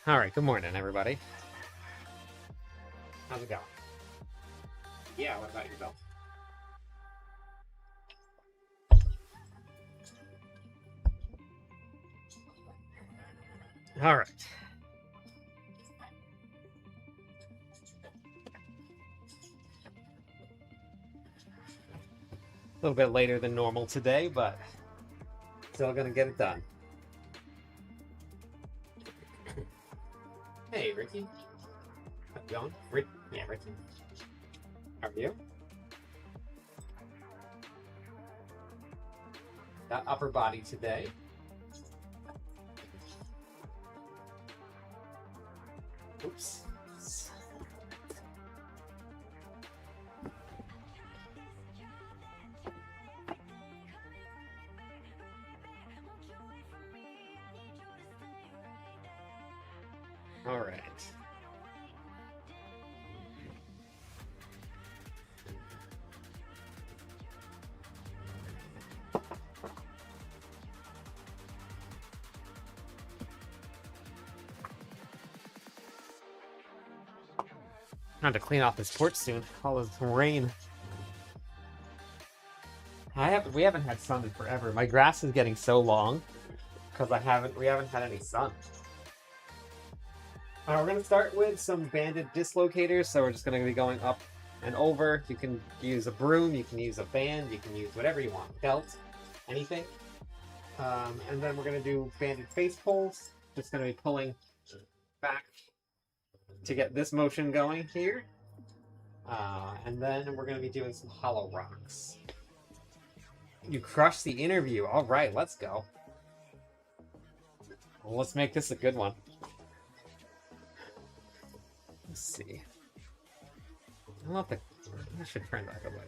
All right, good morning, everybody. How's it going? Yeah, what about yourself? All right. A little bit later than normal today, but still gonna get it done. Hey, Ricky. How's it going? Rick? Yeah, Ricky. How are you? Got upper body today. Oops. All right. I have to clean off this porch soon. All this rain. We haven't had sun in forever. My grass is getting so long because we haven't had any sun. We're gonna start with some banded dislocators. So we're just gonna be going up and over. You can use a broom, you can use a band, you can use whatever you want, belt, anything. And then we're gonna do banded face pulls. Just gonna be pulling back to get this motion going here. And then we're going to be doing some hollow rocks. You crushed the interview. All right, let's go. Well, let's make this a good one. Let's see. I should turn that away.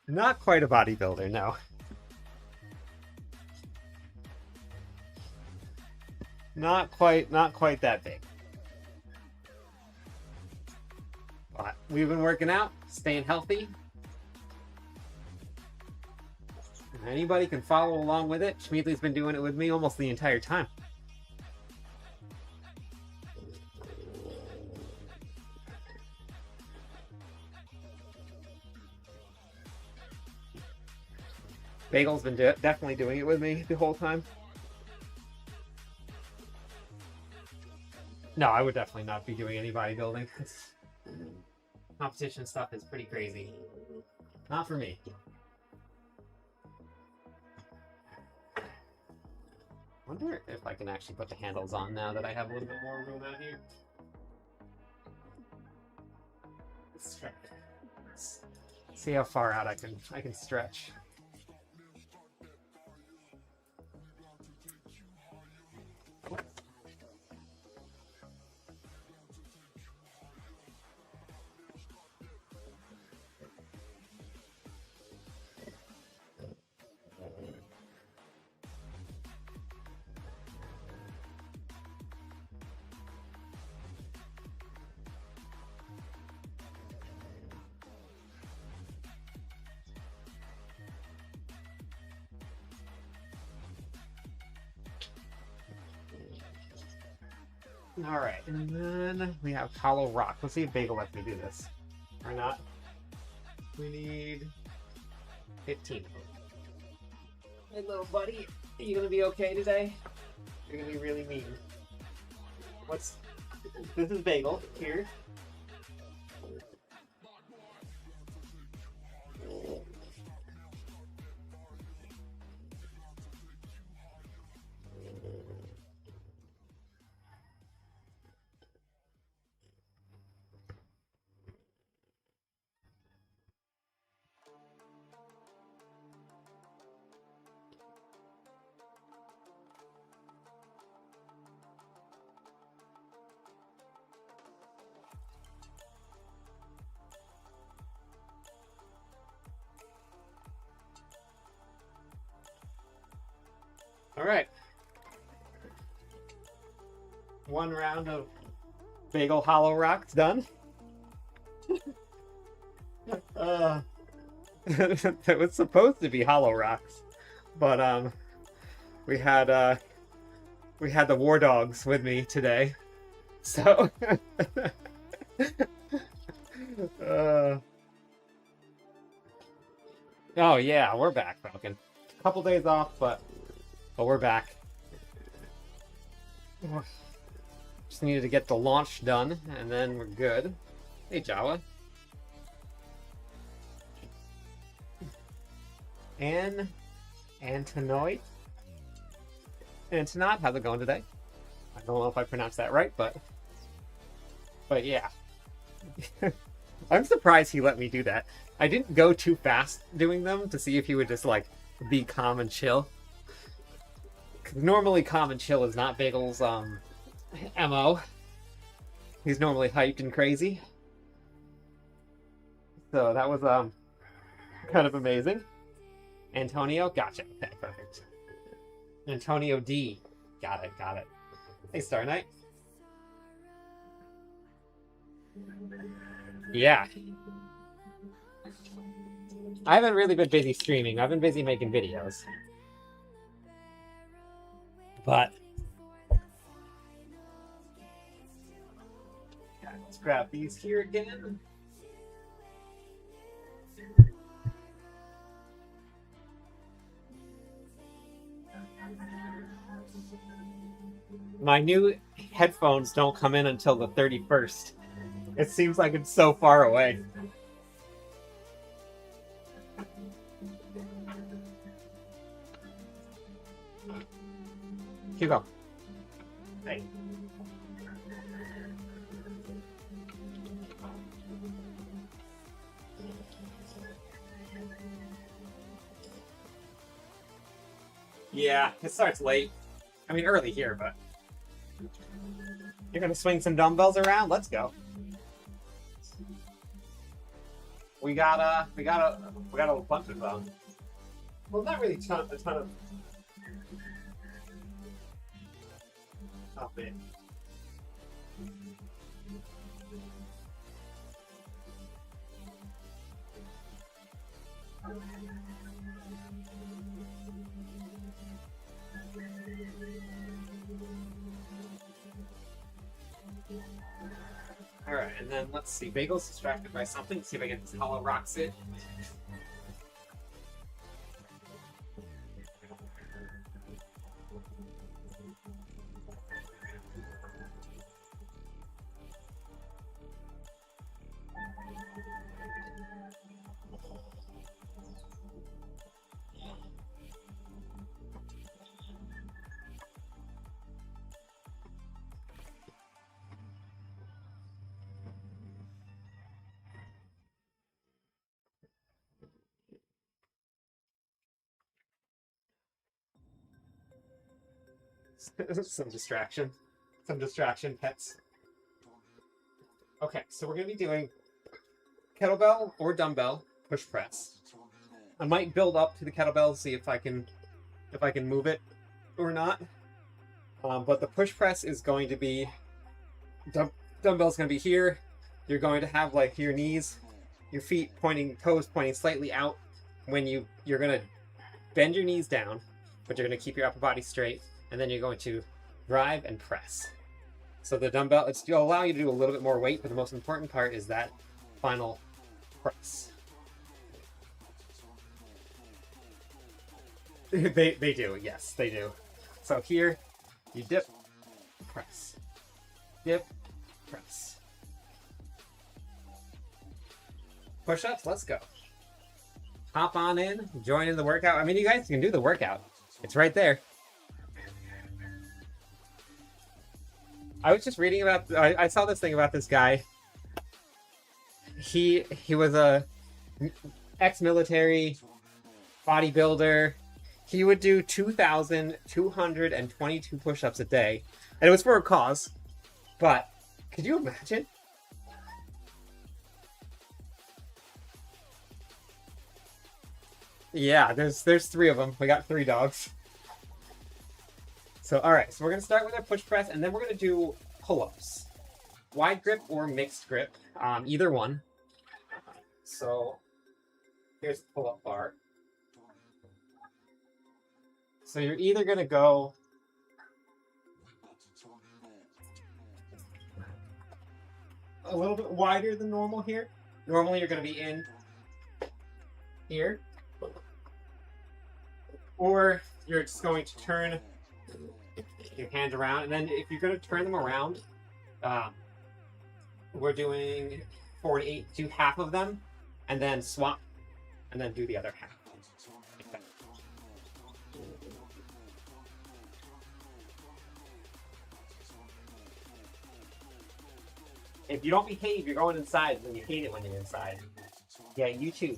Not quite a bodybuilder, no. Not quite that big. But we've been working out, staying healthy. Anybody can follow along with it. Schmeedley's been doing it with me almost the entire time. Bagel's been definitely doing it with me the whole time. No, I would definitely not be doing any bodybuilding. Competition stuff is pretty crazy. Not for me. Wonder if I can actually put the handles on now that I have a little bit more room out here. Let's see how far out I can stretch. All right, and then we have hollow rock. Let's see if Bagel lets me do this or not. We need 15. Hey, little buddy, are you gonna be okay today? You're gonna be really mean. This is Bagel here. All right. One round of Bagel hollow rocks done. That was supposed to be hollow rocks, but we had the war dogs with me today, so uh, oh yeah, we're back, Falcon. A couple days off, but we're back. Just needed to get the launch done, and then we're good. Hey, Jawa. Antonoid? Antonot, how's it going today? I don't know if I pronounced that right, but yeah. I'm surprised he let me do that. I didn't go too fast doing them to see if he would just, like, be calm and chill. 'Cause normally calm and chill is not Bagel's, MO. He's normally hyped and crazy. So that was, kind of amazing. Antonio? Gotcha. Okay, perfect. Antonio D. Got it. Hey, Star Knight. Yeah. I haven't really been busy streaming. I've been busy making videos. But yeah, let's grab these here again. My new headphones don't come in until the 31st. It seems like it's so far away. Hugo. Hey. Yeah, it starts late. I mean, early here, but you're gonna swing some dumbbells around? Let's go. We got a bunch of them. Well, not really a ton of. Oh man. Alright, and then let's see. Bagel's distracted by something. Let's see if I get this hollow rocks in. Some distraction pets. Okay, so we're gonna be doing kettlebell or dumbbell push press. I might build up to the kettlebell, see if I can move it or not. But the push press is going to be dumbbell's going to be here. You're going to have like your knees, your feet pointing, toes pointing slightly out. When you're going to bend your knees down, but you're going to keep your upper body straight, and then you're going to drive and press. So the dumbbell, it'll allow you to do a little bit more weight, but the most important part is that final press. They do, yes, they do. So here, you dip, press. Dip, press. Push-ups, let's go. Hop on in, join in the workout. I mean, you guys can do the workout. It's right there. I was just reading about, I saw this thing about this guy. He was a ex-military bodybuilder. He would do 2,222 push-ups a day. And it was for a cause. But, could you imagine? Yeah, there's 3 of them. We got 3 dogs. So, alright, so we're going to start with our push press, and then we're going to do pull-ups. Wide grip or mixed grip, either one. So, here's the pull-up bar. So you're either going to go a little bit wider than normal here. Normally you're going to be in here. Or you're just going to turn your hand around. And then if you're going to turn them around, we're doing 4 to 8, do half of them, and then swap, and then do the other half. Like that. If you don't behave, you're going inside, and you hate it when you're inside. Yeah, you too.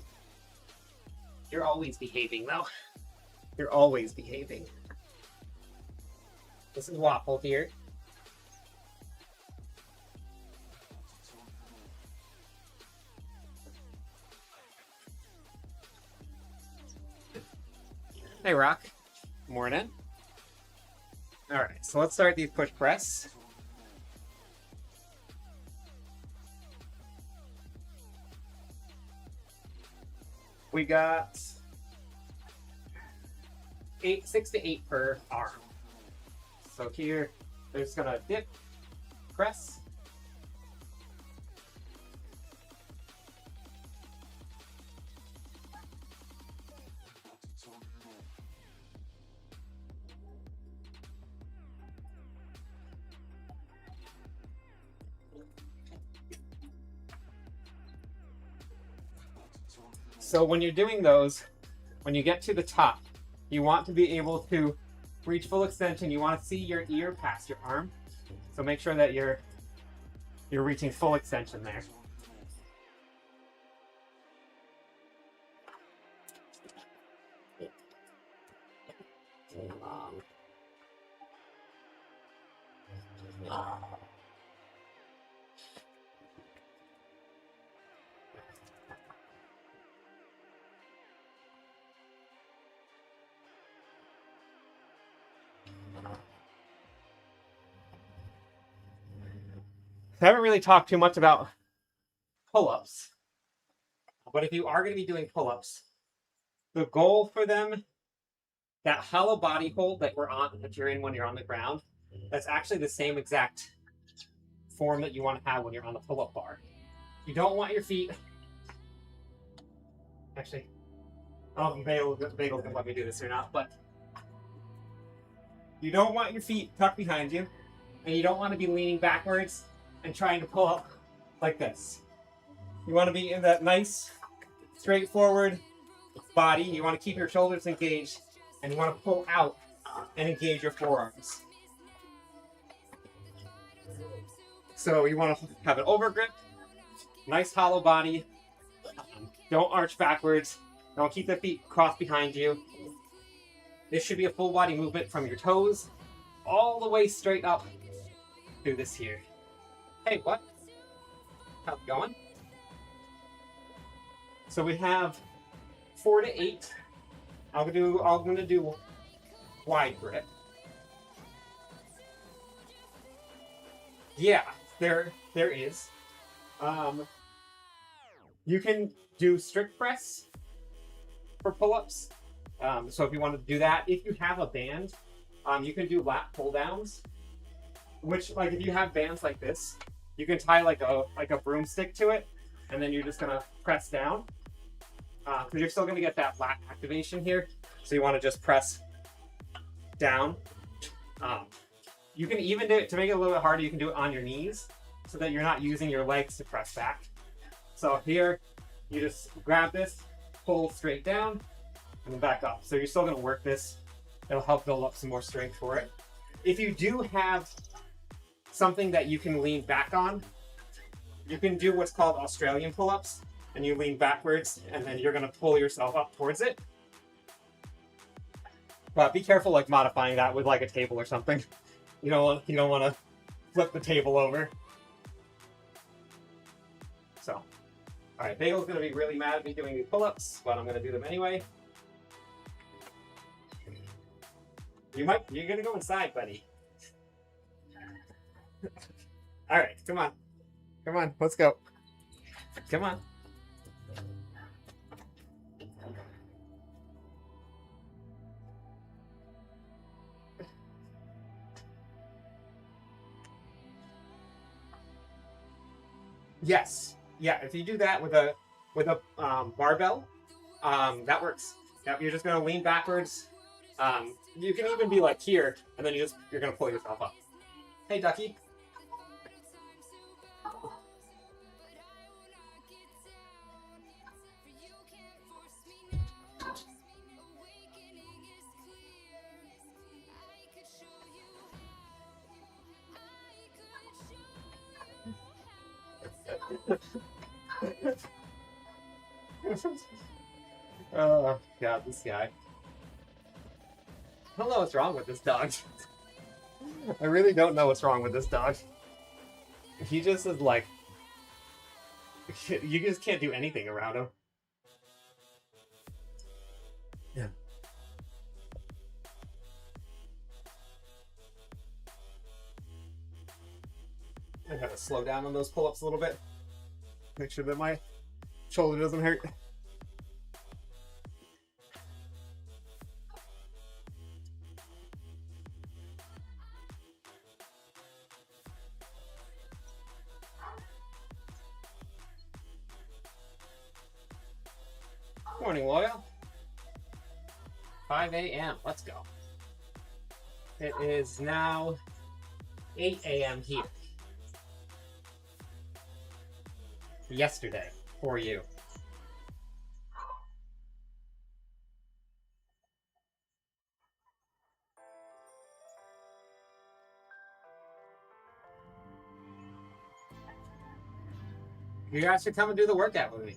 You're always behaving, though. You're always behaving. This is Waffle here. Hey, Rock. Morning. All right, so let's start these push press. We got 6 to 8 per arm. So here, they're just gonna dip, press. So when you're doing those, when you get to the top, you want to be able to reach full extension. You want to see your ear past your arm. So make sure that you're reaching full extension there. I haven't really talked too much about pull-ups, but if you are going to be doing pull-ups, the goal for them, that hollow body hold that you're in when you're on the ground, that's actually the same exact form that you want to have when you're on the pull-up bar. You don't want your feet. Actually, I don't know if Bagel can let me do this or not, but you don't want your feet tucked behind you, and you don't want to be leaning backwards and trying to pull up like this. You want to be in that nice, straightforward body. You want to keep your shoulders engaged, and you want to pull out and engage your forearms. So you want to have an overgrip, nice hollow body. Don't arch backwards. Don't keep the feet crossed behind you. This should be a full body movement from your toes all the way straight up through this here. Hey, what? How's it going? So we have 4 to 8. I'm gonna do wide grip. Yeah, there is. You can do strict press for pull-ups. So if you want to do that, if you have a band, you can do lat pull downs. Which, like, if you have bands like this, you can tie like a broomstick to it, and then you're just gonna press down. Because you're still gonna get that lat activation here. So you want to just press down. You can even do it, to make it a little bit harder, you can do it on your knees so that you're not using your legs to press back. So here, you just grab this, pull straight down, and then back up. So you're still gonna work this. It'll help build up some more strength for it. If you do have something that you can lean back on, you can do what's called Australian pull-ups, and you lean backwards, and then you're gonna pull yourself up towards it. But be careful, like, modifying that with like a table or something. You don't want to flip the table over. So, all right, Bagel's gonna be really mad at me doing these pull-ups, but I'm gonna do them anyway. You're gonna go inside, buddy. All right, come on, let's go. Come on. Yes. Yeah, if you do that with a barbell, that works. Yep, you're just gonna lean backwards. You can even be like here, and then you're gonna pull yourself up. Hey, Ducky. Oh God, this guy. I don't know what's wrong with this dog. I really don't know what's wrong with this dog. He just is like, you just can't do anything around him. Yeah. I gotta slow down on those pull-ups a little bit. Make sure that my shoulder doesn't hurt. Morning, Loyal. 5 a.m. Let's go. It is now 8 a.m. here. Yesterday for you. You guys should come and do the workout with me.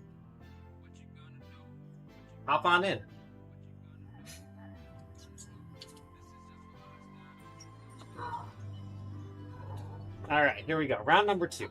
Hop on in. All right, here we go. Round number 2.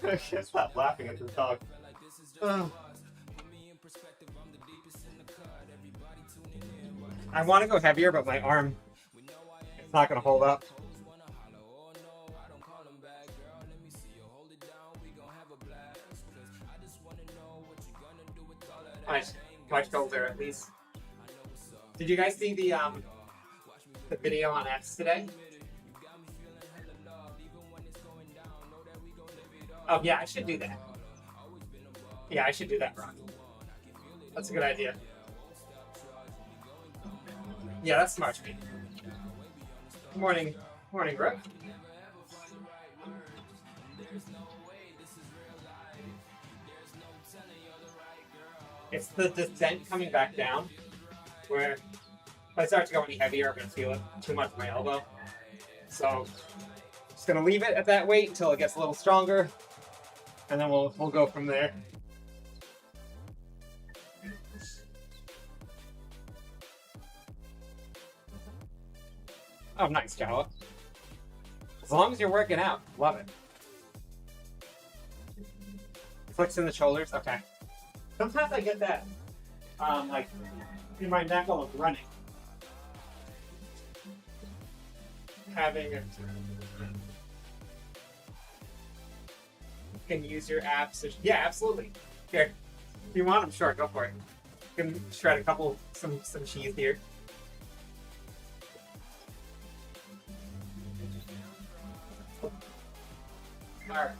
I can't stop laughing at this dog. I want to go heavier, but my arm is not going to hold up. My shoulder, at least. Did you guys see the video on X today? Oh yeah, I should do that. Yeah, I should do that, Ron. That's a good idea. Yeah, that's smart to me. Good morning, Brooke. It's the descent coming back down, where if I start to go any heavier, I'm gonna feel it too much in my elbow. So, just gonna leave it at that weight until it gets a little stronger, and then we'll go from there. Oh, nice, Jawa. As long as you're working out, love it. Flicks in the shoulders, okay. Sometimes I get that, like, in my neck while I'm running. Having it. You can use your abs. Yeah, absolutely. Here, if you want, I'm sure. Go for it. You can shred some cheese here. All right.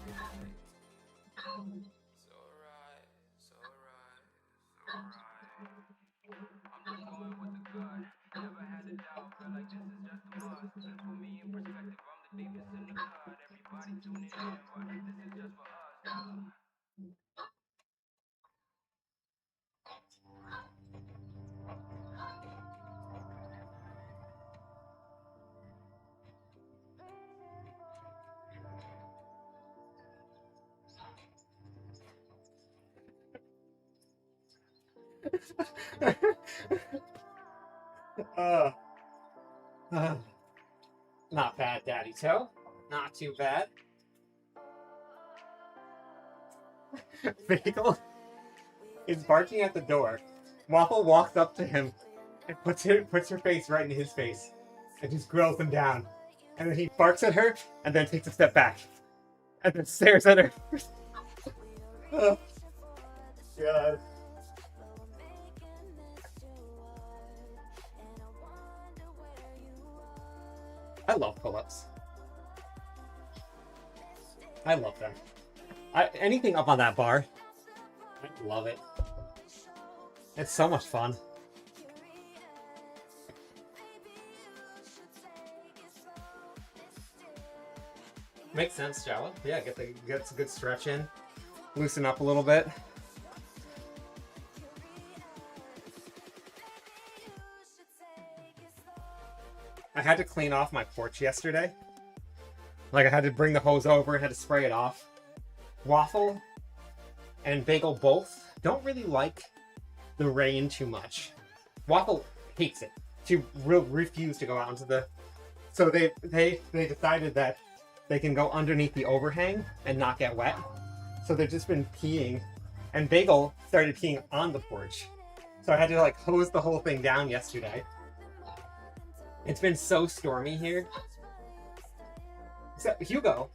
uh, uh, Not bad, Daddy Toe. Not too bad. Bagel is barking at the door. Waffle walks up to him and puts her face right in his face and just grills him down. And then he barks at her and then takes a step back and then stares at her. Oh, God. I love pull-ups. I love them. Anything up on that bar, I love it. It's so much fun. Makes sense, Java. Yeah, get a good stretch in, loosen up a little bit. I had to clean off my porch yesterday. Like, I had to bring the hose over and had to spray it off. Waffle and Bagel both don't really like the rain too much. Waffle hates it. She refused to go out into the... So they decided that they can go underneath the overhang and not get wet. So they've just been peeing. And Bagel started peeing on the porch. So I had to like hose the whole thing down yesterday. It's been so stormy here. Except Hugo,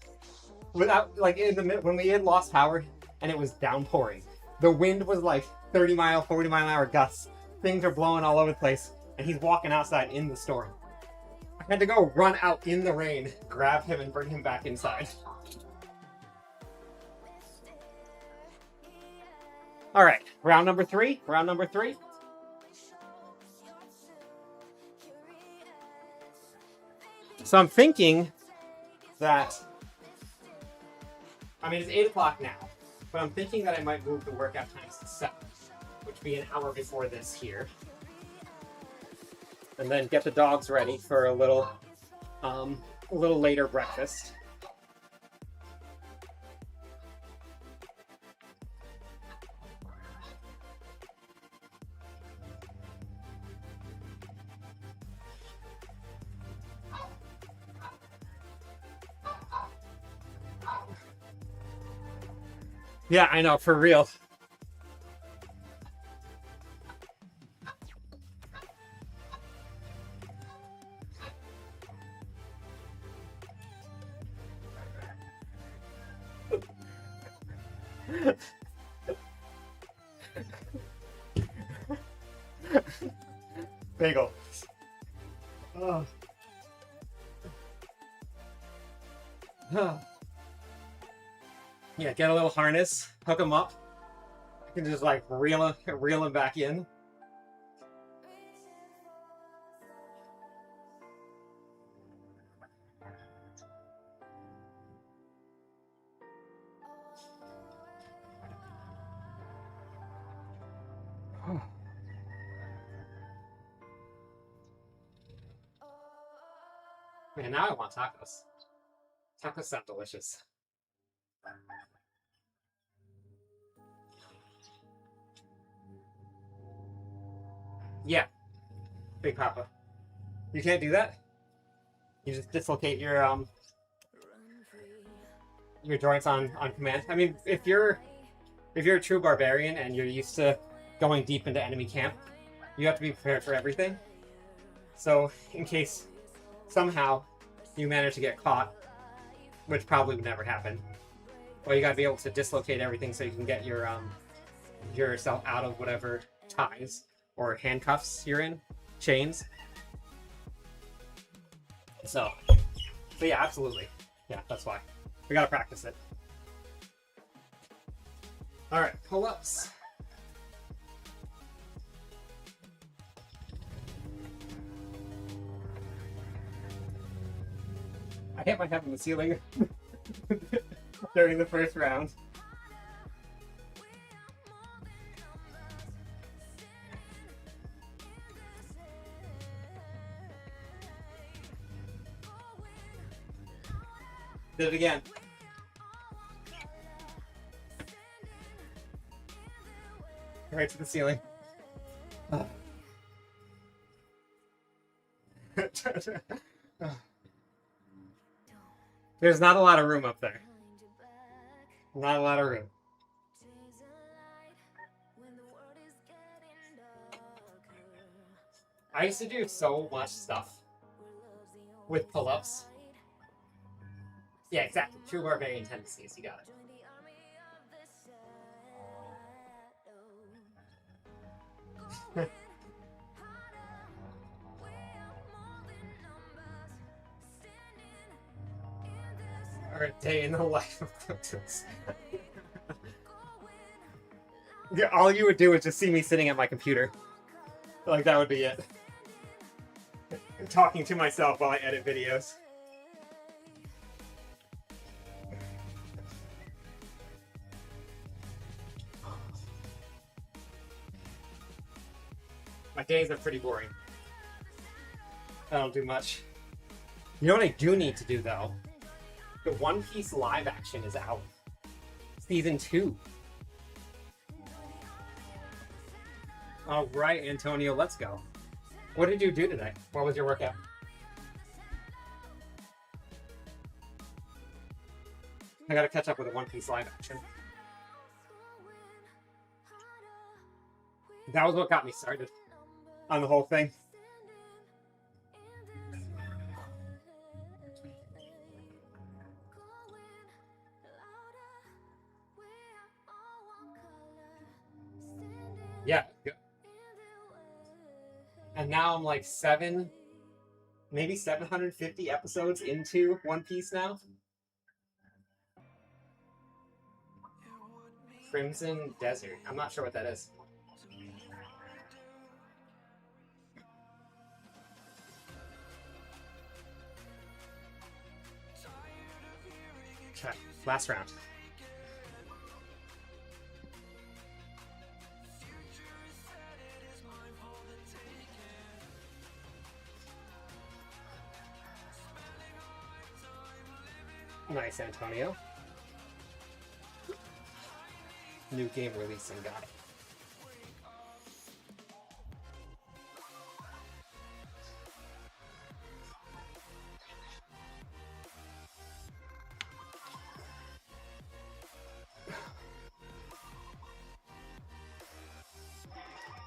without like when we had lost power and it was downpouring, the wind was like 40 mile an hour gusts. Things are blowing all over the place, and he's walking outside in the storm. I had to go run out in the rain, grab him, and bring him back inside. All right, round number three. So I'm thinking that, I mean, it's 8 o'clock now, but I'm thinking that I might move the workout times to 7, which would be an hour before this here. And then get the dogs ready for a little later breakfast. Yeah, I know, for real. Bagel. Oh. Yeah, get a little harness, hook him up. You can just like reel him back in. Man, now I want tacos. Tacos sound delicious. Yeah, Big Papa. You can't do that? You just dislocate your joints on command. I mean, if you're a true barbarian and you're used to going deep into enemy camp, you have to be prepared for everything. So, in case somehow you manage to get caught, which probably would never happen, well, you gotta be able to dislocate everything so you can get yourself out of whatever ties or handcuffs you're in, chains. So yeah, absolutely. Yeah, that's why. We gotta practice it. All right, pull-ups. I hit my head on the ceiling during the first round. Did it again. Right to the ceiling. There's not a lot of room up there. Not a lot of room. I used to do so much stuff with pull-ups. Yeah, exactly. True barbarian tendencies. You got it. Or a day in the life of Clifton's. Yeah, all you would do is just see me sitting at my computer. Like, that would be it. Talking to myself while I edit videos. My days are pretty boring. I don't do much. You know what I do need to do, though? The One Piece live action is out. Season 2. All right, Antonio, let's go. What did you do today? What was your workout? I gotta catch up with the One Piece live action. That was what got me started on the whole thing. Yeah. And now I'm like maybe 750 episodes into One Piece now. Crimson Desert. I'm not sure what that is. Okay, last round. Nice, Antonio. New game releasing, got it.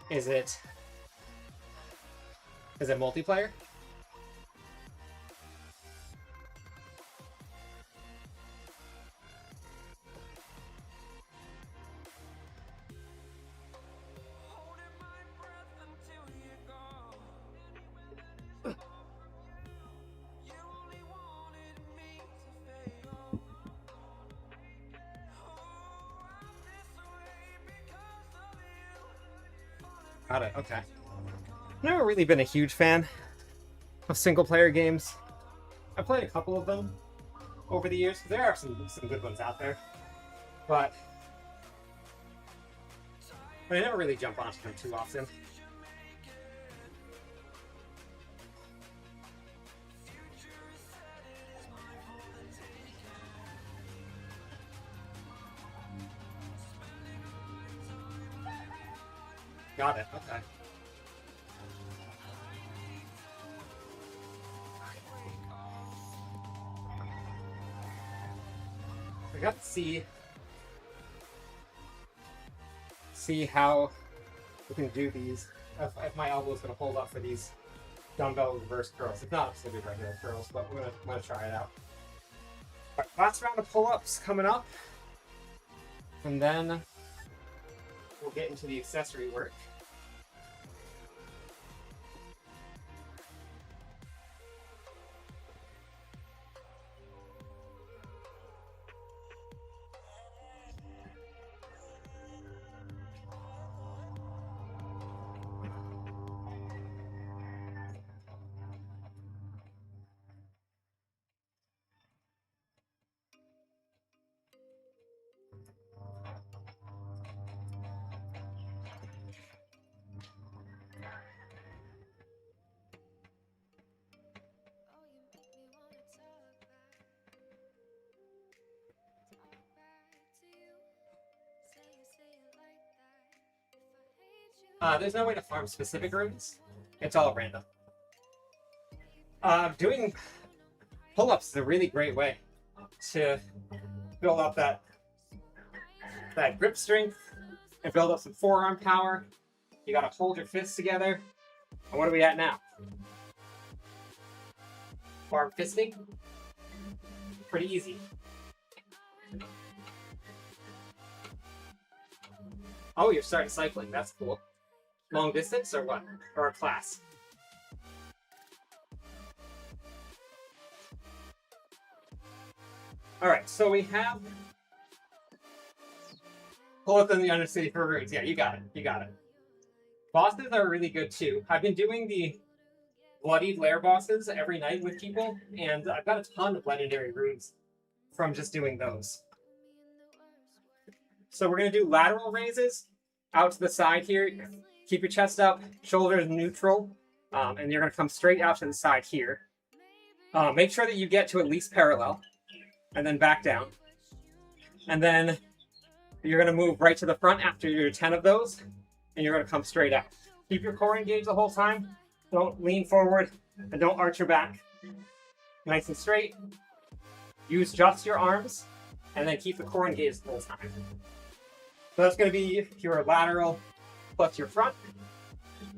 Is it multiplayer? Got it, okay. I've never really been a huge fan of single-player games. I've played a couple of them over the years. There are some good ones out there. But I never really jump onto them too often. Got it, okay. I got to see how we can do these. If my elbow is going to hold up for these dumbbell reverse curls. If not, it's going to be regular curls, but I'm going to try it out. All right, last round of pull-ups coming up. And then we'll get into the accessory work. There's no way to farm specific runes. It's all random. Doing pull-ups is a really great way to build up that grip strength and build up some forearm power. You gotta hold your fists together. And what are we at now? Arm fisting? Pretty easy. Oh, you're starting cycling. That's cool. Long distance or what? Or a class? Alright, so we have... Pull up in the Undercity for runes. Yeah, you got it. You got it. Bosses are really good too. I've been doing the Bloodied Lair bosses every night with people, and I've got a ton of legendary runes from just doing those. So we're going to do lateral raises out to the side here. Keep your chest up, shoulders neutral, and you're going to come straight out to the side here. Make sure that you get to at least parallel, and then back down. And then you're going to move right to the front after you do 10 of those, and you're going to come straight out. Keep your core engaged the whole time. Don't lean forward, and don't arch your back. Nice and straight. Use just your arms, and then keep the core engaged the whole time. So that's going to be your lateral plus your front.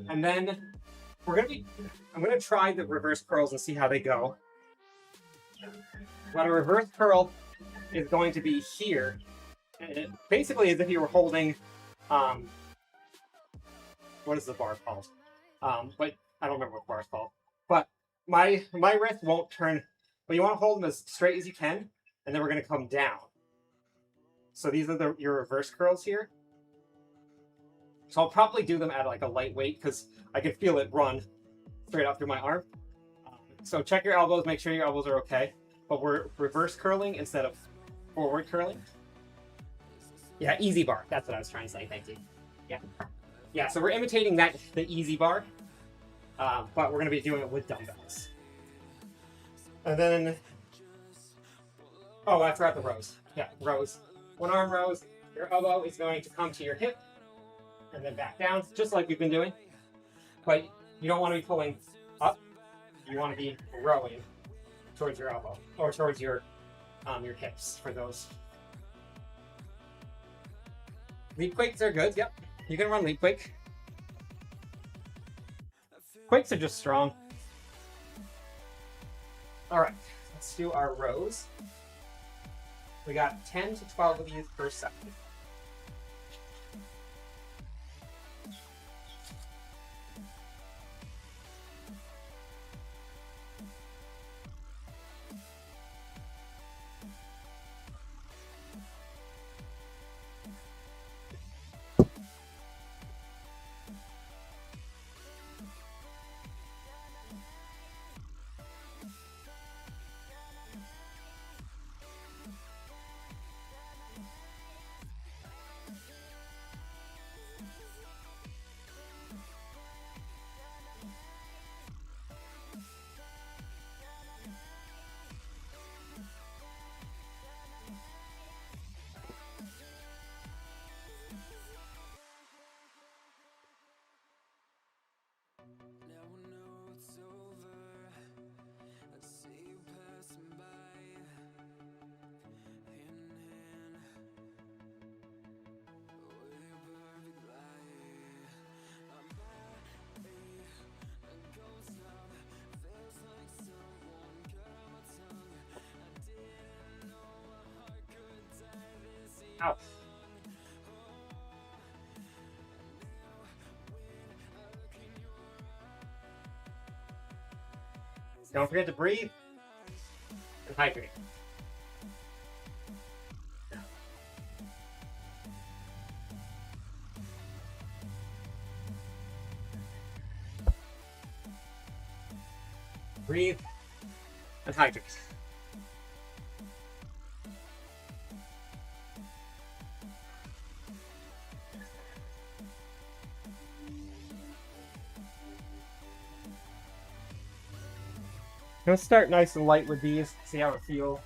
And then I'm going to try the reverse curls and see how they go. But a reverse curl is going to be here. And it basically as if you were holding, what is the bar called? But I don't remember what the bar is called. But my wrist won't turn, but you want to hold them as straight as you can, and then we're going to come down. So these are your reverse curls here. So I'll probably do them at like a light weight because I can feel it run straight up through my arm. So check your elbows, make sure your elbows are okay. But we're reverse curling instead of forward curling. Yeah, easy bar. That's what I was trying to say. Thank you. Yeah. Yeah, so we're imitating the easy bar, but we're going to be doing it with dumbbells. And then, oh, I forgot the rows. Yeah, rows. One arm rows. Your elbow is going to come to your hip and then back down, just like we've been doing. But you don't want to be pulling up. You want to be rowing towards your elbow or towards your hips for those. Leap quakes are good. Yep, you can run leap quake. Quakes are just strong. All right, let's do our rows. We got 10 to 12 of these per second. Ow. Don't forget to breathe and hydrate. Breathe and hydrate. I'm gonna start nice and light with these, see how it feels.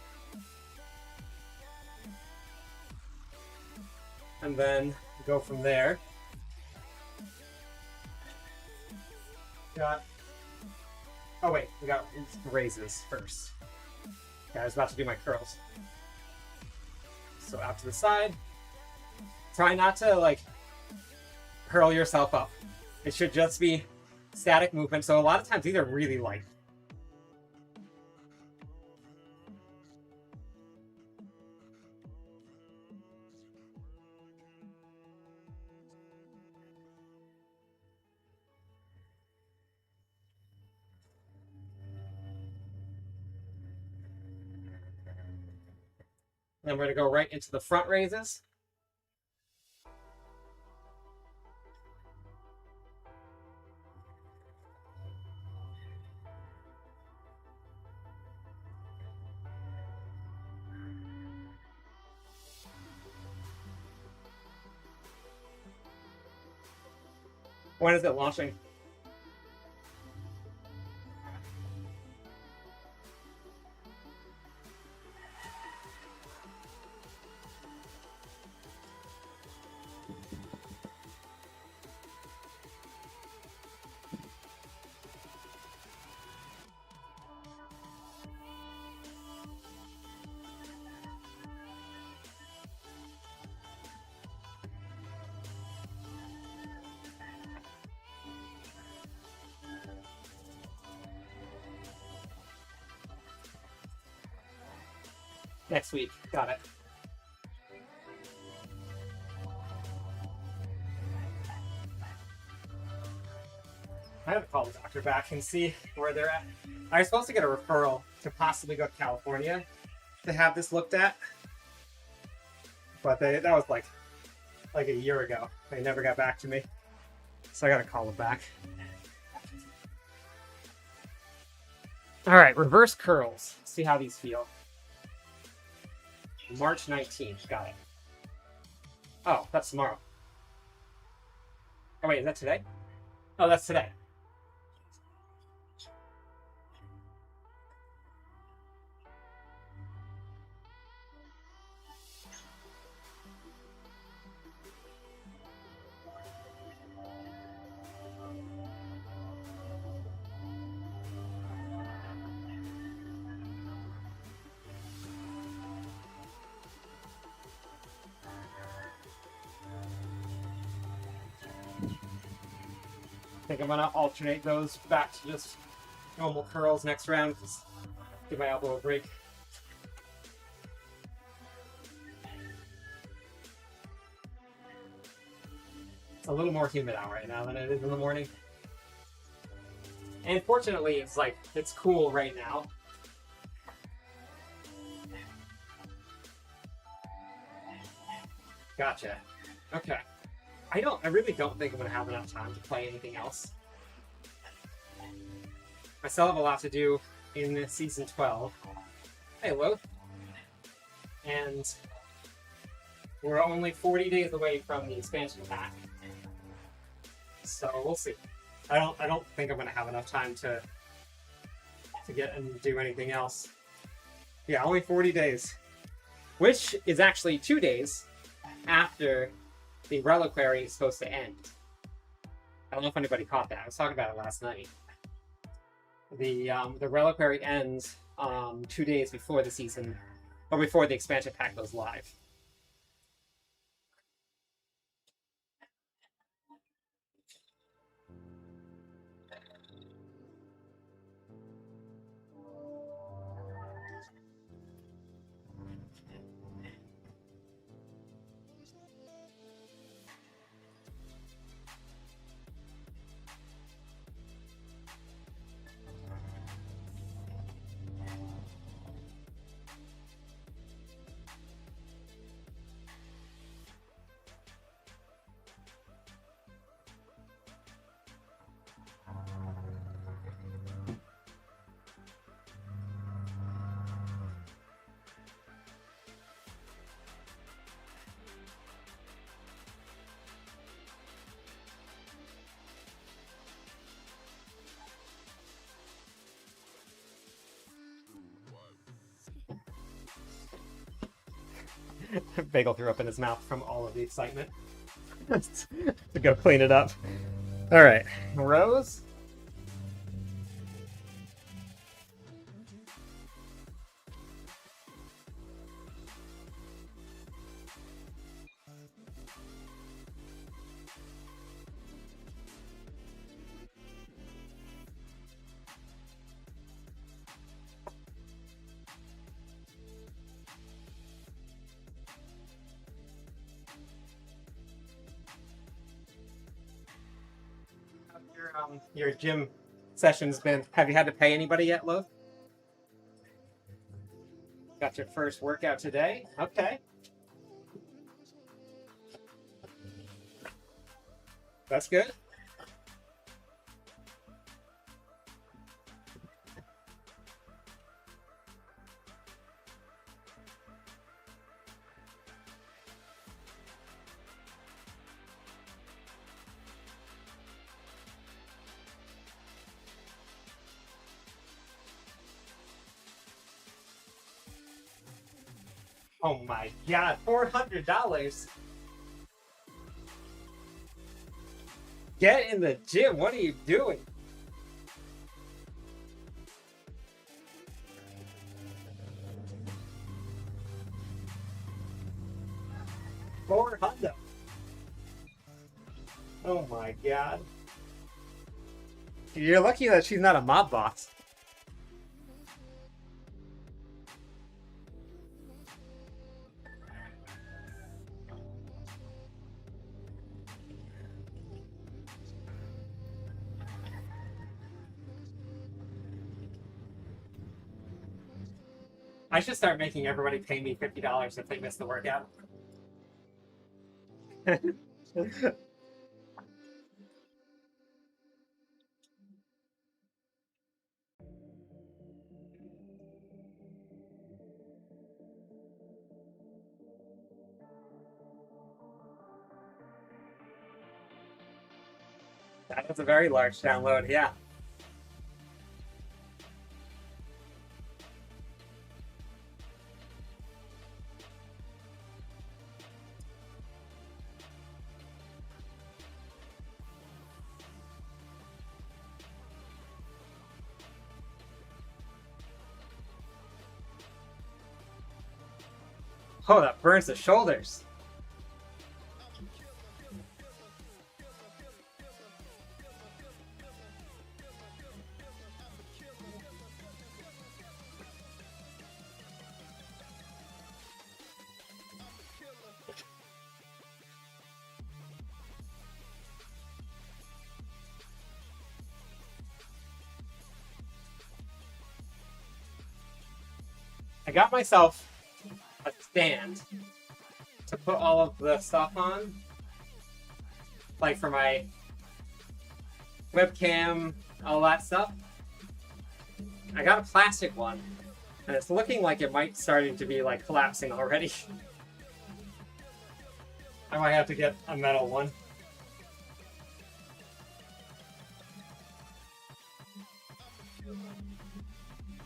And then go from there. Got. Oh wait, we got raises first. Okay, I was about to do my curls. So out to the side. Try not to like curl yourself up. It should just be static movement. So a lot of times these are really light. Then we're going to go right into the front raises. When is it launching? Next week. Got it. I have to call the doctor back and see where they're at. I was supposed to get a referral to possibly go to California to have this looked at. But that was like a year ago. They never got back to me. So I gotta call them back. Alright, reverse curls. See how these feel. March 19th, got it. Oh, that's tomorrow. Oh wait, is that today? Oh, that's today. I think I'm gonna alternate those back to just normal curls next round. Just give my elbow a break. It's a little more humid out right now than it is in the morning. And fortunately, it's cool right now. Gotcha. Okay. I really don't think I'm going to have enough time to play anything else. I still have a lot to do in Season 12. Hey, Lo. And we're only 40 days away from the expansion pack. So we'll see. I don't think I'm going to have enough time to get and do anything else. Yeah, only 40 days. Which is actually 2 days after the reliquary is supposed to end. I don't know if anybody caught that. I was talking about it last night. The reliquary ends 2 days before the season, or before the expansion pack goes live. Bagel threw up in his mouth from all of the excitement. To go clean it up. Alright, Rose. your gym session's been? Have you had to pay anybody yet, Lo? Got your first workout today? Okay. That's good. Oh my god, $400. Get in the gym. What are you doing? $400. Oh my god. You're lucky that she's not a mob boss. I should start making everybody pay me $50 if they miss the workout. That was a very large download, yeah. Oh, that burns the shoulders. I got myself a stand to put all of the stuff on, like for my webcam, all that stuff. I got a plastic one, and it's looking like it might starting to be like collapsing already. I might have to get a metal one.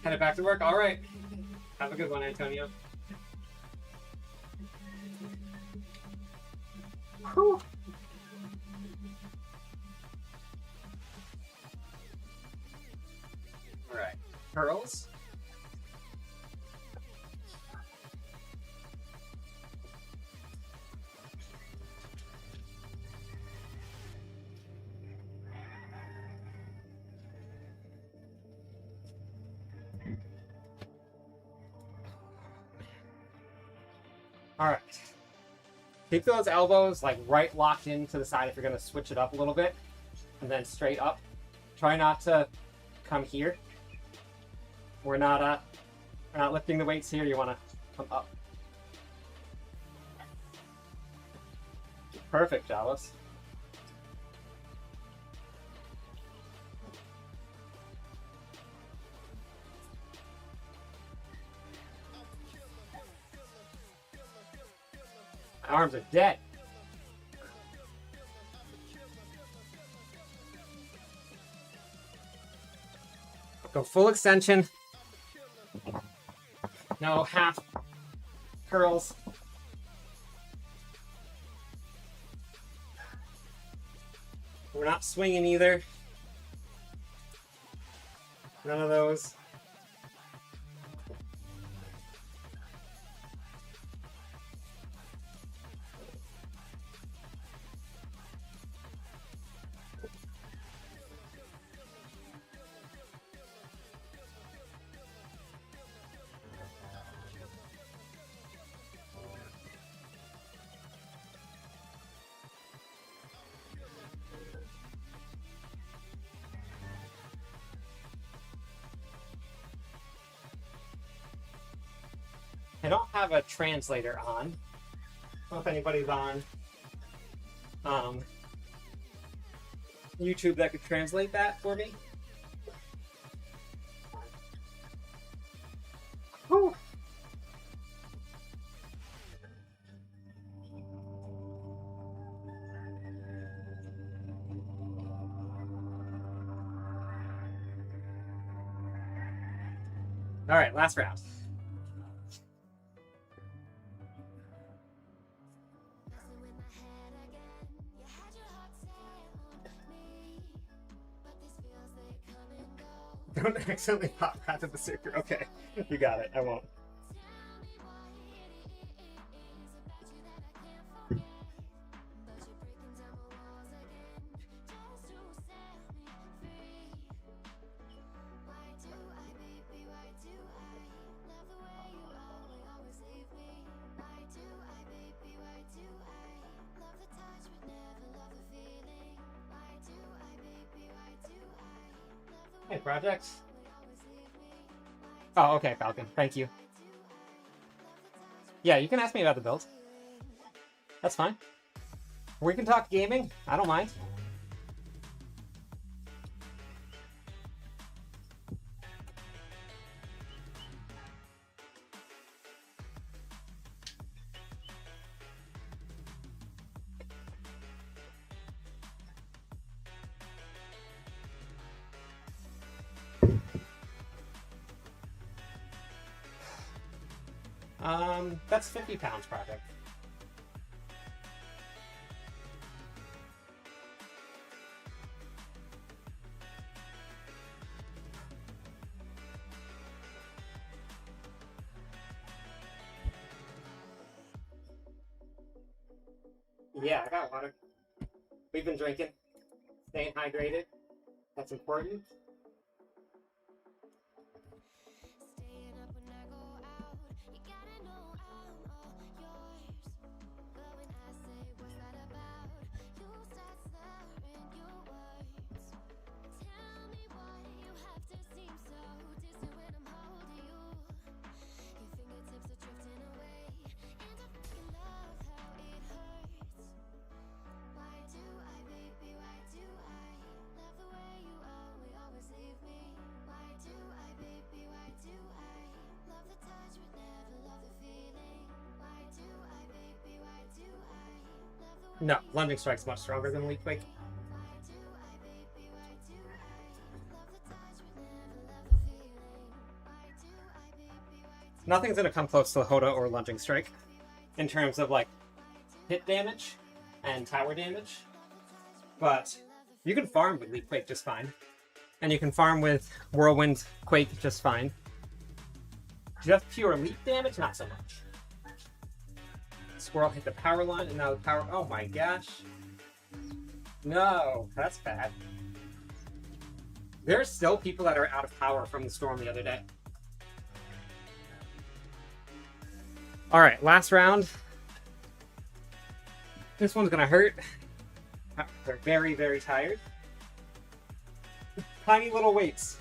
Headed back to work. All right. Have a good one, Antonio. Whew. All right. Curls. All right. Keep those elbows like right locked into the side if you're going to switch it up a little bit, and then straight up. Try not to come here. We're not lifting the weights here. You want to come up. Perfect, Jalos. My arms are dead. Go full extension. No half curls. We're not swinging either. None of those. I don't have a translator on. I don't know if anybody's on YouTube that could translate that for me. Whew. All right, last round. Don't accidentally pop out of the secret. Okay, you got it. I won't. Hey, projects. Oh, okay, Falcon. Thank you. Yeah, you can ask me about the build. That's fine. We can talk gaming. I don't mind. That's 50 pounds project. Yeah, I got water. We've been drinking, staying hydrated. That's important. No, Lunging Strike's much stronger than Leap Quake. Nothing's gonna come close to Hoda or Lunging Strike in terms of like hit damage and tower damage, but you can farm with Leap Quake just fine, and you can farm with Whirlwind Quake just fine. Just pure leap damage, not so much. Squirrel hit the power line, and now the power. Oh my gosh! No, that's bad. There's still people that are out of power from the storm the other day. All right, last round. This one's gonna hurt. They're very, very tired. Tiny little weights.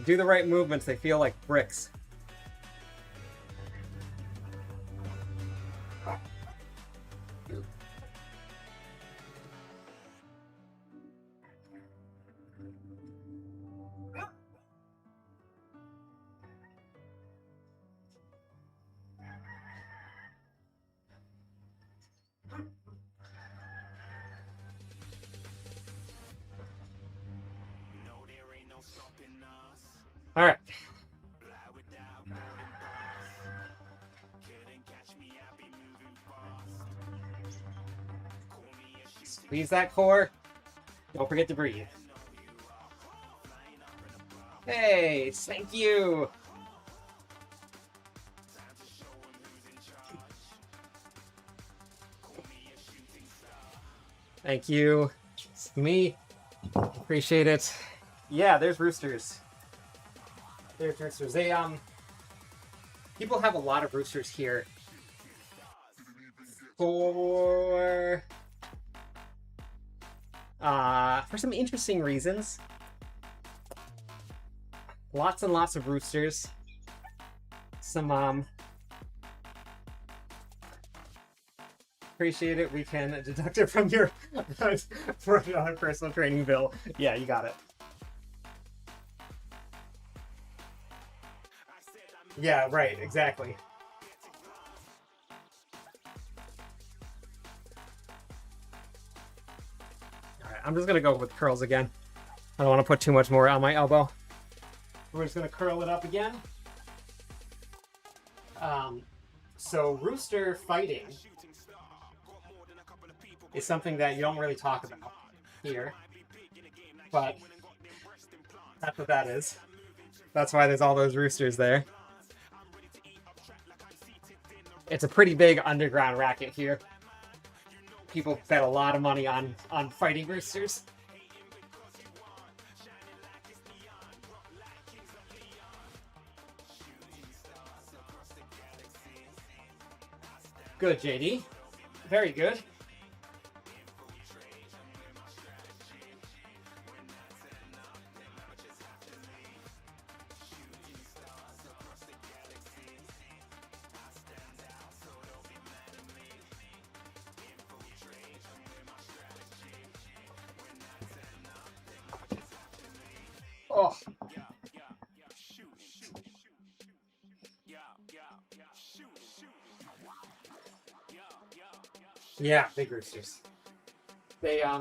Do the right movements, they feel like bricks. All right. Squeeze that core. Don't forget to breathe. Hey, thank you. Thank you. It's me. Appreciate it. Yeah, there's roosters. There's roosters. They people have a lot of roosters here for some interesting reasons. Lots and lots of roosters. some appreciate it. We can deduct it from your $4 personal training bill. Yeah, you got it. Yeah, right, exactly. All right, I'm just gonna go with curls again. I don't want to put too much more on my elbow. We're just gonna curl it up again. So rooster fighting is something that you don't really talk about here, but that's what that is. That's why there's all those roosters there. It's a pretty big underground racket here. People bet a lot of money on fighting roosters. Good, JD. Very good. Oh. Yeah, big roosters. They yeah.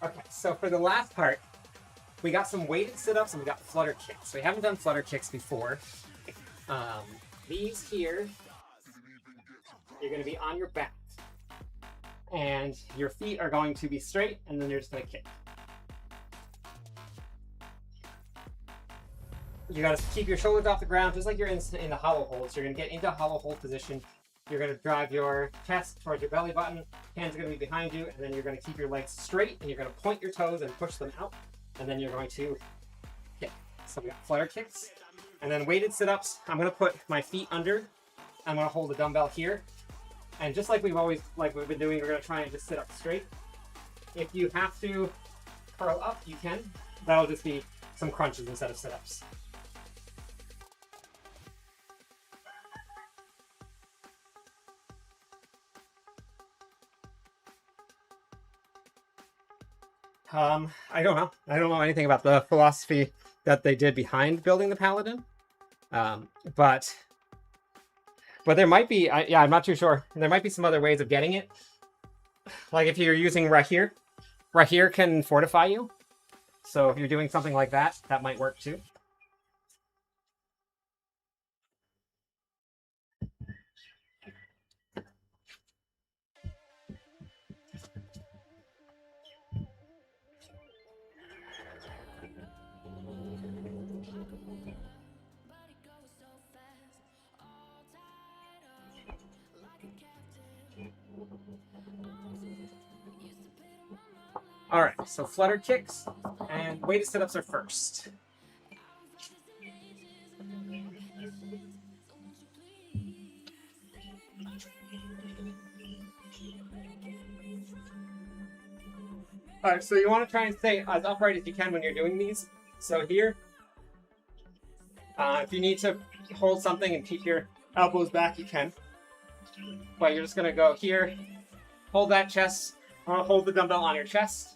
Okay, so for the last part, we got some weighted sit-ups and we got flutter kicks. We haven't done flutter kicks before. These here, you're going to be on your back. And your feet are going to be straight, and then you're just going to kick. You got to keep your shoulders off the ground, just like you're in the hollow hold. So you're going to get into hollow hold position. You're going to drive your chest towards your belly button. Hands are going to be behind you, and then you're going to keep your legs straight, and you're going to point your toes and push them out, and then you're going to kick. So we got flutter kicks, and then weighted sit-ups. I'm going to put my feet under. I'm going to hold the dumbbell here, and just like we've been doing, we're going to try and just sit up straight. If you have to curl up, you can. That'll just be some crunches instead of sit-ups. I don't know. I don't know anything about the philosophy that they did behind building the Paladin. But there might be, I'm not too sure. There might be some other ways of getting it. Like if you're using Rahir can fortify you. So if you're doing something like that, that might work too. All right, so flutter kicks and weighted sit-ups are first. All right, so you want to try and stay as upright as you can when you're doing these. So here, if you need to hold something and keep your elbows back, you can. But you're just going to go here, hold that chest, hold the dumbbell on your chest.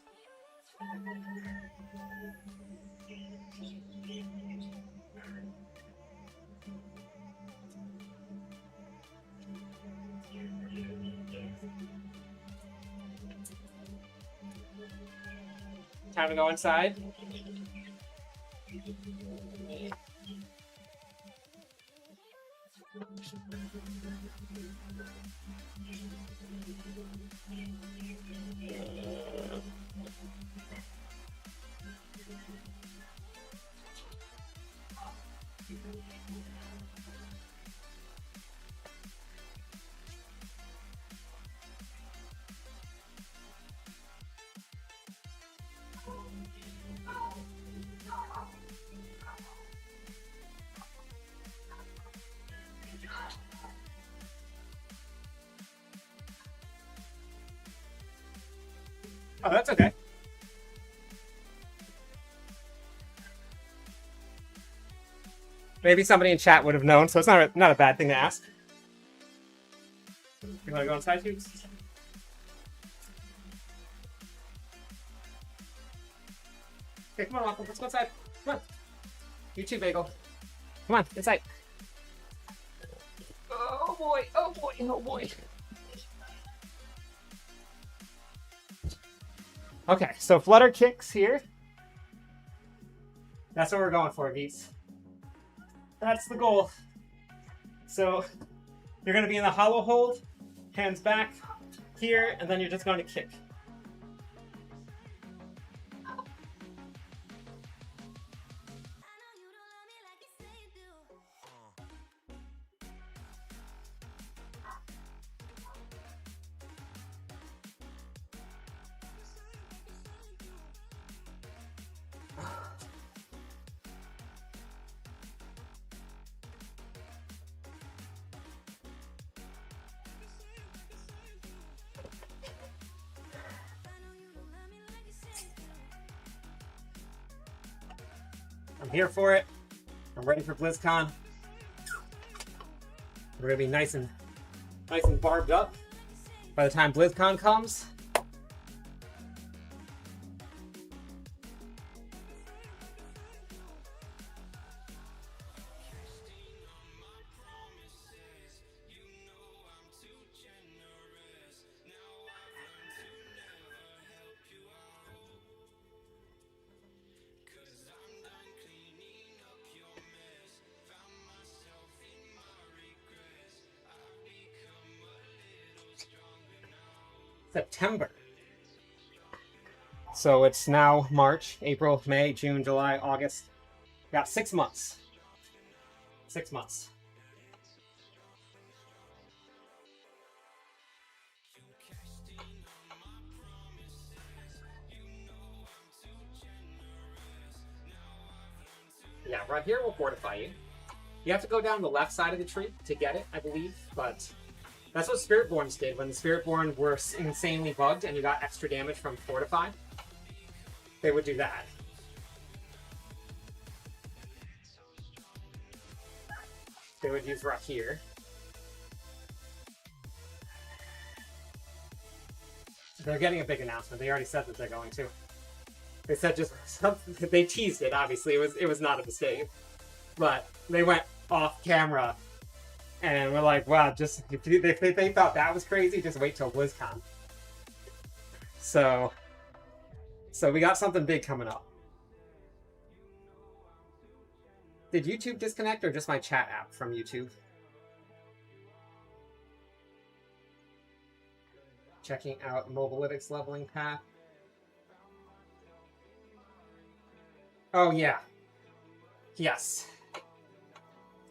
Time to go inside. Oh, that's okay. Maybe somebody in chat would have known, so it's not a bad thing to ask. You want to go inside, Tubes? Okay, come on, Waffle. Let's go inside. Come on. You too, Bagel. Come on, inside. Oh boy, oh boy, oh boy. Okay, so flutter kicks here. That's what we're going for, Geese. That's the goal. So you're going to be in the hollow hold, hands back here, and then you're just going to kick. I'm here for it. I'm ready for BlizzCon. We're gonna be nice and barbed up by the time BlizzCon comes. September. So it's now March, April, May, June, July, August. Got 6 months. 6 months. Yeah, right here will fortify you. You have to go down the left side of the tree to get it, I believe, but that's what Spiritborns did. When the Spiritborn were insanely bugged and you got extra damage from Fortify, they would do that. They would use Rock here. They're getting a big announcement. They already said that they're going to. They said just something. They teased it. Obviously, it was not a mistake, but they went off camera. And we're like, wow, just if they thought that was crazy, just wait till BlizzCon. So we got something big coming up. Did YouTube disconnect or just my chat app from YouTube? Checking out Mobalytics leveling path. Oh yeah. Yes.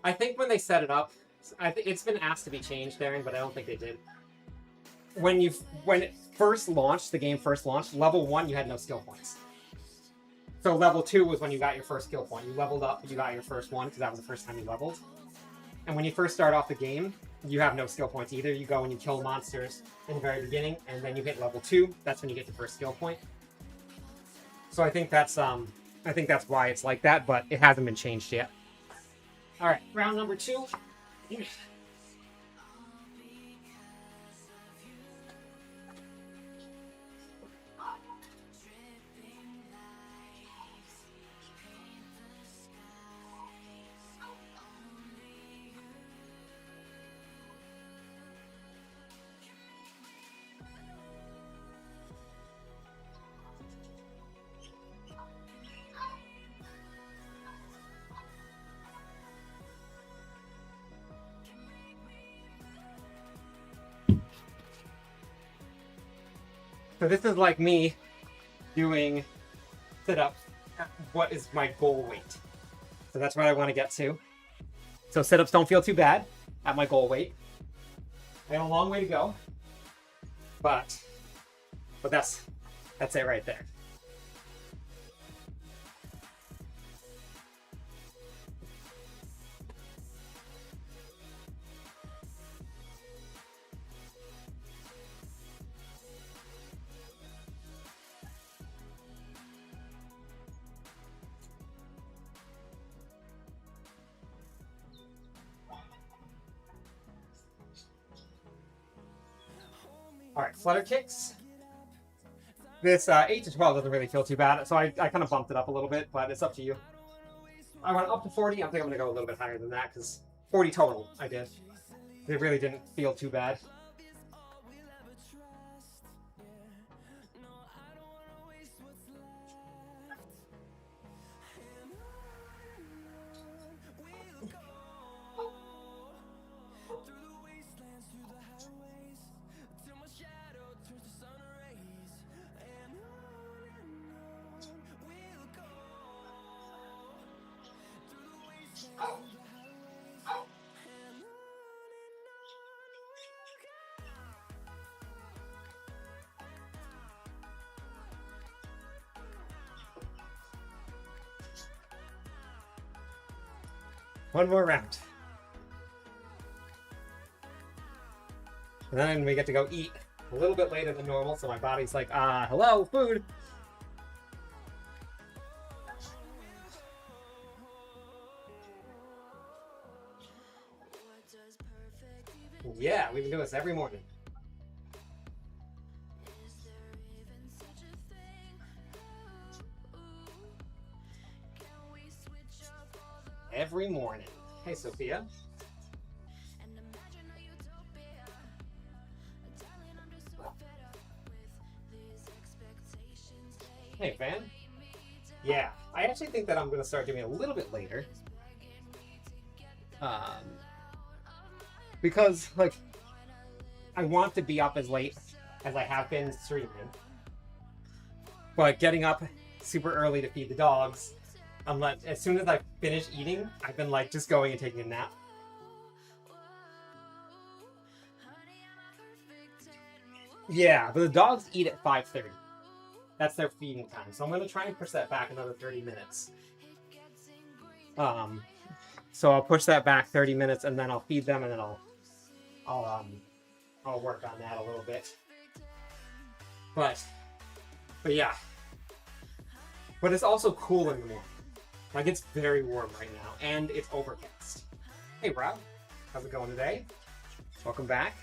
I think when they set it up, it's been asked to be changed, Darren, but I don't think they did. When it first launched, the game first launched, level 1 you had no skill points. So level 2 was when you got your first skill point. You leveled up, you got your first one because that was the first time you leveled. And when you first start off the game, you have no skill points either. You go and you kill monsters in the very beginning, and then you hit level 2. That's when you get your first skill point. So I think that's why it's like that, but it hasn't been changed yet. All right, round number 2. So this is like me doing sit-ups at what is my goal weight. So that's what I want to get to. So sit-ups don't feel too bad at my goal weight. I have a long way to go, but that's it right there. Alright, flutter kicks. This 8 to 12 doesn't really feel too bad, so I kind of bumped it up a little bit, but it's up to you. I went up to 40. I think I'm going to go a little bit higher than that, because 40 total I did. It really didn't feel too bad. One more round. And then we get to go eat a little bit later than normal, so my body's like, hello, food. Yeah, we've been doing this every morning. Every morning. Hey, Sophia. Hey, Van. Yeah, I actually think that I'm going to start doing it a little bit later. Because, like, I want to be up as late as I have been streaming. But getting up super early to feed the dogs, as soon as I finish eating, I've been, like, just going and taking a nap. Yeah, but the dogs eat at 5:30. That's their feeding time. So I'm going to try and push that back another 30 minutes. So I'll push that back 30 minutes, and then I'll feed them, and then I'll work on that a little bit. But yeah. But it's also cool in the morning. Like, it's very warm right now, and it's overcast. Hey, Rob. How's it going today? Welcome back.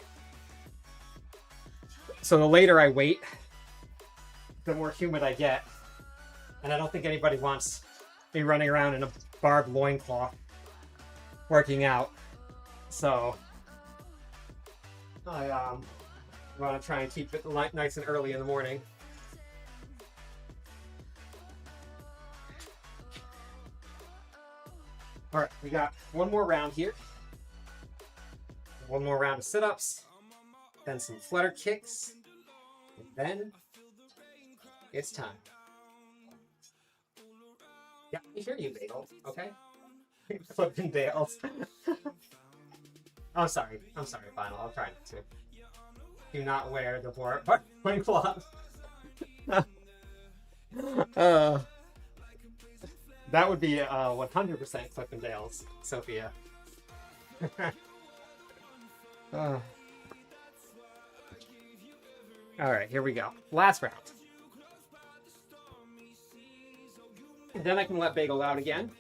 So the later I wait, the more humid I get. And I don't think anybody wants me running around in a barbed loincloth working out. So I want to try and keep it nice and early in the morning. All right, we got one more round here. One more round of sit-ups, then some flutter kicks, and then it's time. Yeah, I hear you, Bagel, okay? Flipping Dales. I'm sorry, Final, I'll try not to. Do not wear the loincloth. That would be 100% Flippin' Dales, Sophia. Alright, here we go. Last round. And then I can let Bagel out again.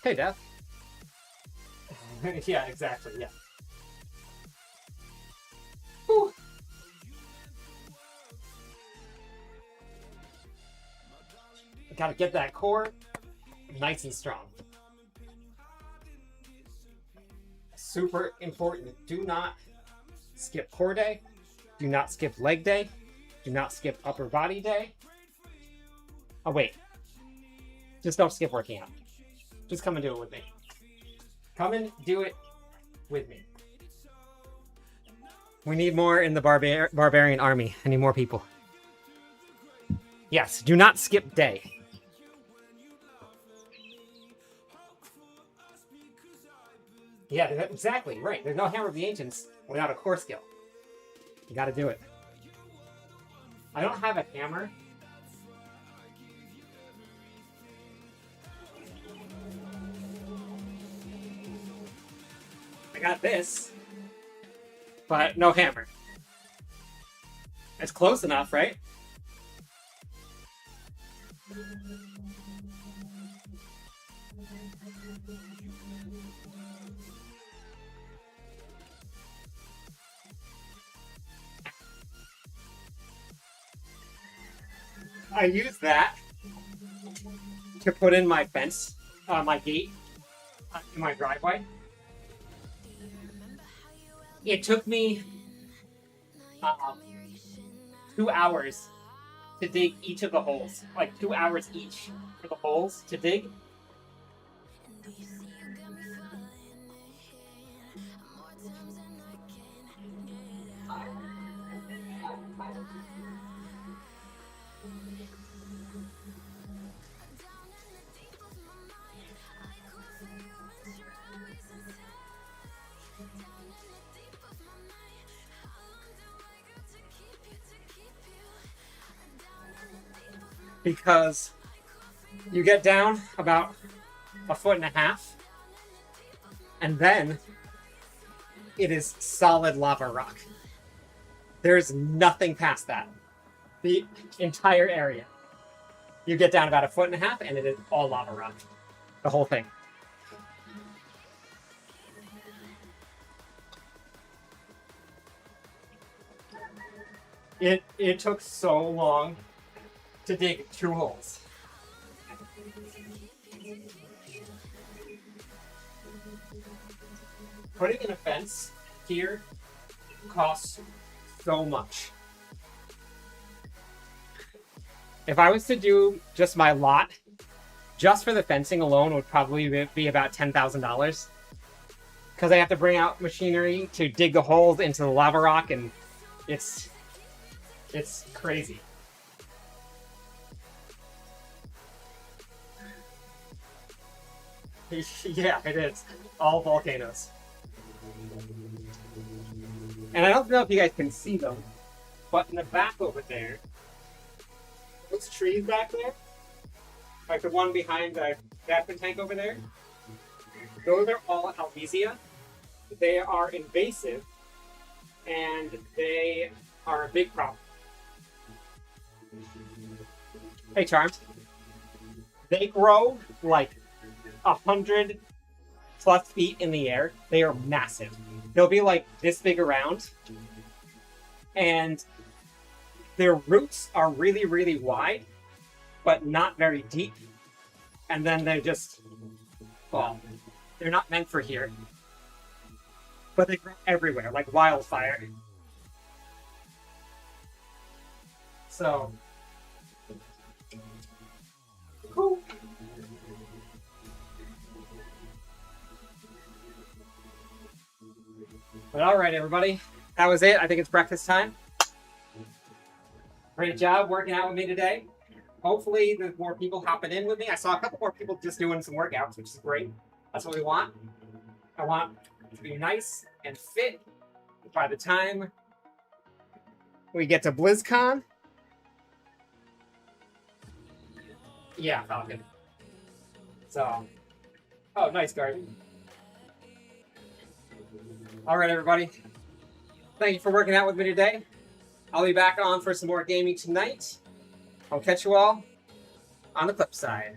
Hey, Death. Yeah, exactly, yeah. Whew. Gotta get that core nice and strong. Super important. Do not skip core day. Do not skip leg day. Do not skip upper body day. Oh, wait. Just don't skip working out. Just come and do it with me. Come and do it with me. We need more in the Barbarian army. I need more people. Yes, do not skip day. Yeah, exactly, right. There's no Hammer of the Ancients without a core skill. You gotta do it. I don't have a hammer. I got this, but no hammer. It's close enough, right? I use that to put in my fence, my gate, in my driveway. It took me 2 hours to dig each of the holes, like 2 hours each for the holes to dig. Because you get down about 1.5 feet, and then it is solid lava rock. There's nothing past that. The entire area. You get down about 1.5 feet, and it is all lava rock. The whole thing. It took so long to dig 2 holes. Putting in a fence here costs so much. If I was to do just my lot, just for the fencing alone would probably be about $10,000. Because I have to bring out machinery to dig the holes into the lava rock, and it's crazy. Yeah, it is. All volcanoes. And I don't know if you guys can see them, but in the back over there, those trees back there, like the one behind the gasoline tank over there, those are all Helvesia. They are invasive, and they are a big problem. Hey, Charmed. They grow like 100+ feet in the air. They are massive. They'll be like this big around, and their roots are really, really wide, but not very deep. And then they're just, well, they're not meant for here. But they grow everywhere, like wildfire. So, cool. But all right, everybody, that was it. I think it's breakfast time. Great job working out with me today. Hopefully, there's more people hopping in with me. I saw a couple more people just doing some workouts, which is great. That's what we want. I want to be nice and fit by the time we get to BlizzCon. Yeah, Falcon. So, oh, nice garden. All right, everybody. Thank you for working out with me today. I'll be back on for some more gaming tonight. I'll catch you all on the flip side.